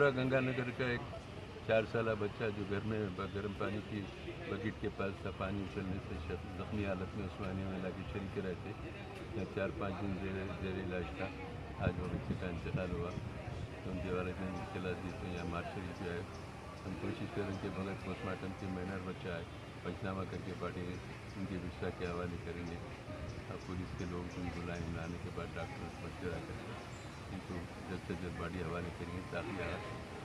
रामपुरा गंगानगर का एक 4 साल बच्चा जो घर में गर्म पानी की बकेट के पास था, पानी उछलने से जख्मी हालत में उस्मानिया में लाके शरीक रहे थे। यहाँ 4-5 दिन जेर इलाज था। आज वो बच्चे का इंतकाल हुआ तो उनके वालिदैन ने इत्तला दी तो यहाँ मार्शल जो है हम कोशिश करें कि बगैर पोस्टमार्टम के मैनर बच्चा है पंचनामा करके पार्टी उनके विस्तार के हवाले करेंगे। और पुलिस के लोग उनको बुलाने के बाद डॉक्टर मशवरा करके इनको जल्द से जल्द बॉडी हवाले करेंगे ताकि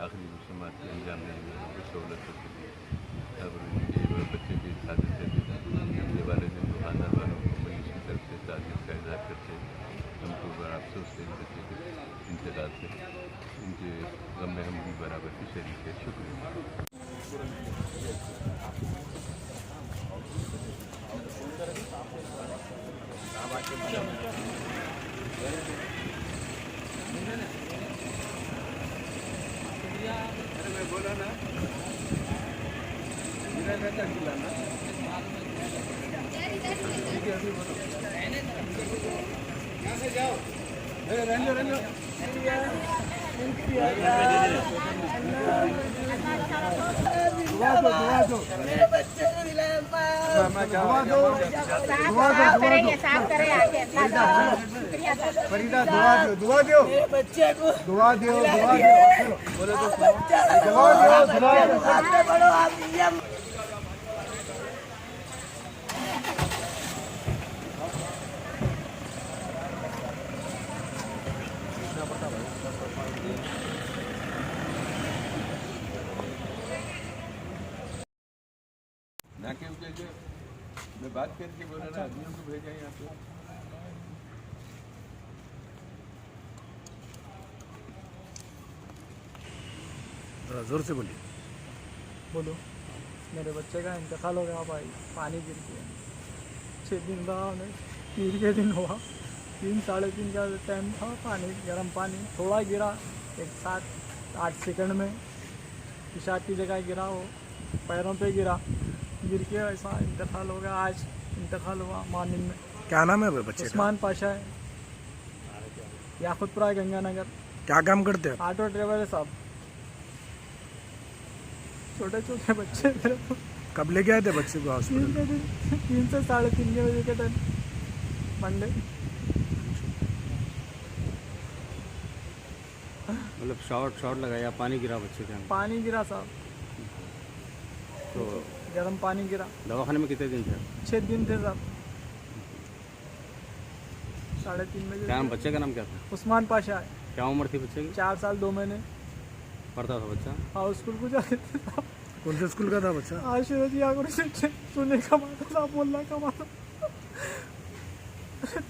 आखिरी रसूमात के अंजाम देने में उनको सहूलत हो सके। अब ये बच्चे के साजिश है उनके वालिदैन को खानदान वालों को पुलिस की तरफ से ताज़ियत का इज़हार करते हैं। हमको बड़ा अफसोस है इस बच्चे के इंतकाल से। इनके गम में हम भी बराबर की शरीक है। शुक्रिया। मैं बोला ना मेरा रहता खिलाना अभी बोलो यहाँ से जाओ रहने दुआ दो मेरे बच्चे को फरीदा दुआ दो मेरे बच्चे को दुआ दो बोलो तो दुआ दो ना क्योंकि मैं बात करके बोला ना आदमियों को भेजा यहाँ पे। जोर से बोलिए। बोलो। मेरे बच्चे का इंतकाल हो गया भाई, पानी गिर के 6 दिन रहा उन्हें, पीर के दिन हुआ 3-3:30 का टाइम था। पानी गर्म पानी थोड़ा गिरा 7-8 सेकंड में, पेशाब की जगह गिरा, वो पैरों पे गिरा, गिर के ऐसा इंतकाल हो गया। आज इंतकाल हुआ मॉर्निंग में। क्या नाम है बच्चे का? उस्मान पाशा है, याकुतपुरा गंगानगर। क्या काम करते हैं? ऑटो ड्राइवर है साहब। छोटे छोटे बच्चे थे। कब लेके आए थे बच्चे को हॉस्पिटल? 3 से 3:30 के बजे के टाइम मंडे। मतलब शॉट लगाया, पानी गिरा बच्चे के अंदर? पानी गिरा साहब, तो गर्म पानी गिरा। दवाखाने में कितने दिन थे? 6 दिन थे साहब। 3:30 बजे। क्या नाम बच्चे का नाम क्या था? उस्मान पाशा है। क्या उम्र थी बच्चे की? 4 साल 2 महीने। पढ़ता था बच्चा? हाँ, स्कूल को जाते थे साहब। कौन से स्कूल का था बच्चा? आशीर्वाद सुनने का माता था, बोलना का माता।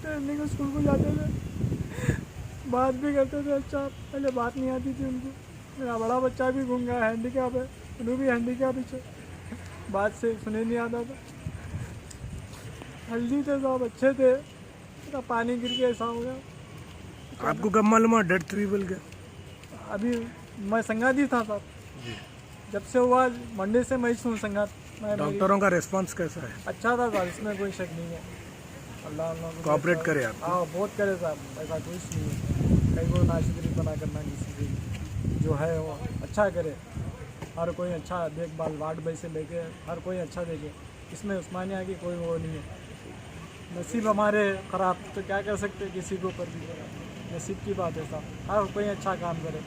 ट्रेनिंग स्कूल को जाते थे, बात भी करते थे। अच्छा, पहले बात नहीं आती थी उनको। मेरा बड़ा बच्चा भी गूंगा है, हैंडीकैप है, उन्हें भी हैंडीकैप पीछे, बात से सुने नहीं आता था। हेल्दी थे साहब, अच्छे थे। पानी गिर के ऐसा हो गया। आपको कब मालूम हुआ डेथ हुई बोल के? अभी मैं संगाती था साहब, जब से हुआ मंडे से मैं हूँ संगात। डॉक्टरों का रिस्पांस कैसा है? अच्छा था साहब, इसमें कोई शक नहीं है। अल्लाह कोऑपरेट करे आप? हाँ, बहुत करे साहब, ऐसा कुछ नहीं है। कहीं को नाशिदरी बना करना किसी से, जो है वो अच्छा करे। हर कोई अच्छा देखभाल, वार्ड बॉय से लेके हर कोई अच्छा देखे। इसमें उस्मानिया की कोई वो नहीं है। नसीब हमारे ख़राब तो क्या कर सकते, किसी को ऊपर भी नसीब की बात है साहब। हर कोई अच्छा काम करे,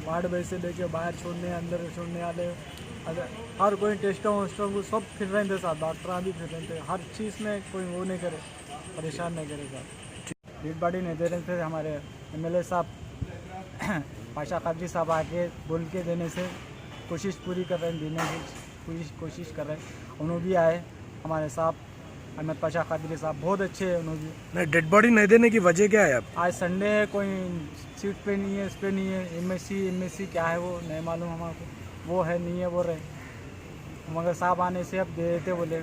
वार्ड बॉय से लेके बाहर छोड़ने, अंदर छोड़ने वाले, हर कोई टेस्टों वेस्टों को सब फिर रहे थे साहब। डॉक्टर भी फिर रहे थे, हर चीज़ में कोई वो नहीं करे, परेशान नहीं करे साहब। डेड बॉडी नहीं दे रहे थे हमारे MLA साहब पाशा कादरी साहब, आके बोल के देने से कोशिश पूरी कर रहे हैं, देने की कोशिश कर रहे हैं। उन्होंने भी आए हमारे साहब अहमद पाशा कादरी साहब, बहुत अच्छे हैं उन्होंने भी। नहीं, डेड बॉडी नहीं देने की वजह क्या है? आप आज संडे है, कोई सीट पे नहीं है, इस पे नहीं है। MSc क्या है वो नहीं मालूम हमारे को, वो है नहीं है बोल रहे, मगर साहब आने से अब दे देते बोले।